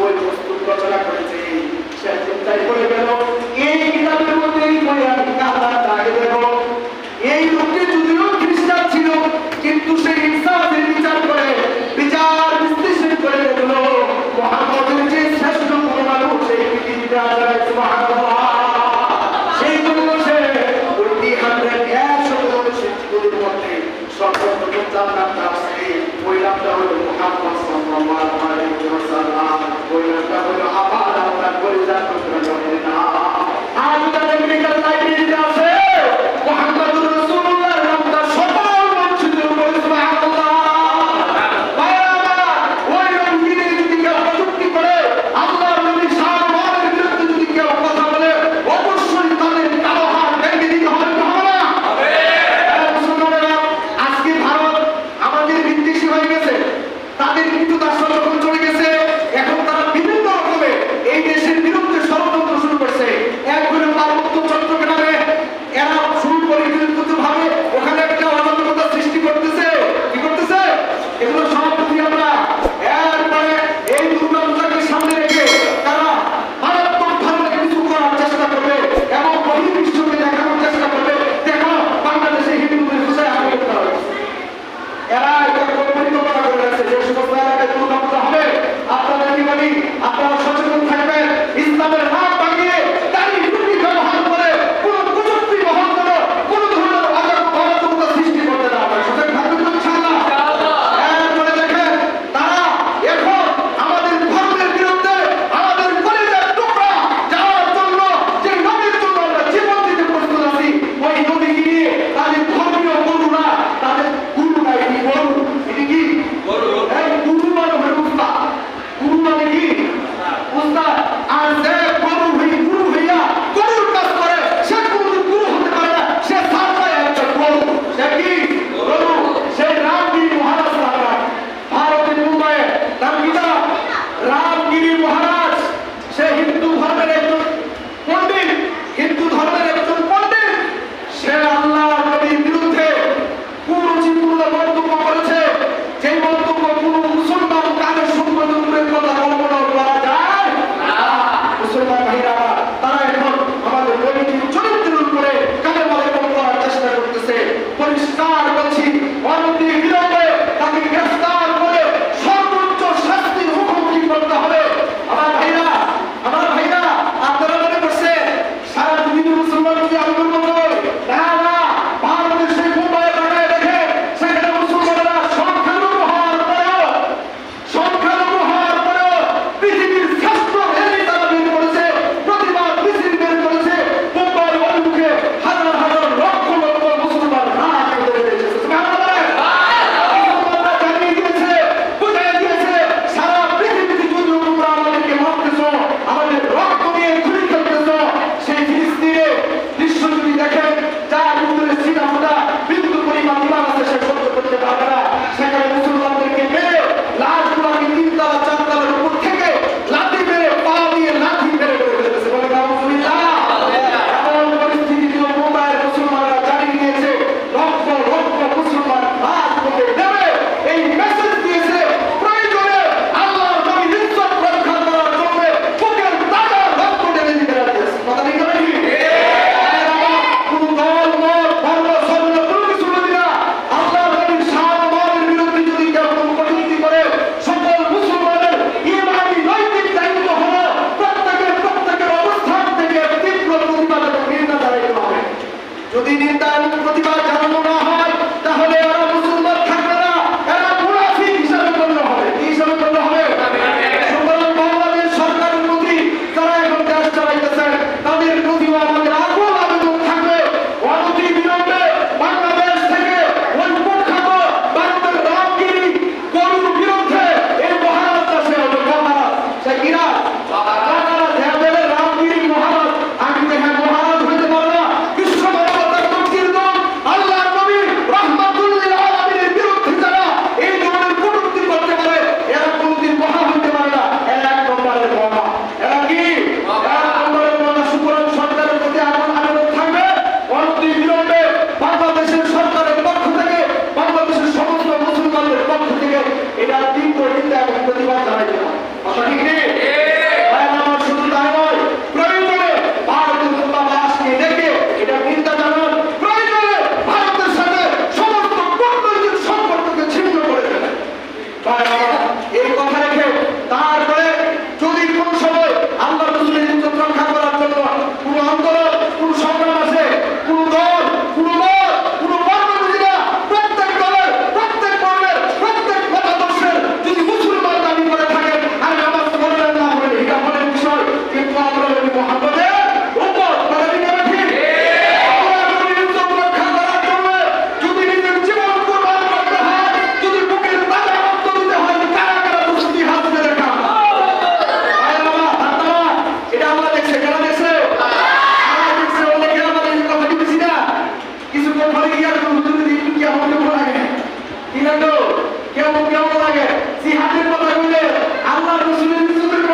ওই প্রস্তুত রচনা করেছে। সে চিন্তায় করে গেল এই কিতাবের মধ্যে এই বই আমি আল্লাহ তাকে দেব। এই লোকটি যদিও খ্রিস্টান ছিল কিন্তু সে ইনসাফের বিচার করে বিচার বিশ্লেষণ করে দেখল মুহাম্মদের যে শ্রেষ্ঠ কোনো মানুষ এই পৃথিবীতে আছে। সুবহানাল্লাহ। সেই জন্য সে ওই 301 মানুষের জীবনের মধ্যে সর্বপ্রথম যার নামটা আছে ওই নামটা হলো মুহাম্মদ সাল্লাল্লাহু আলাইহি ওয়াসাল্লাম। ওই নামটা হলো আবার আপনার পরিচালক কেমন লাগে জিহাদের কথা বলে আল্লাহ রাসূলের পিছনে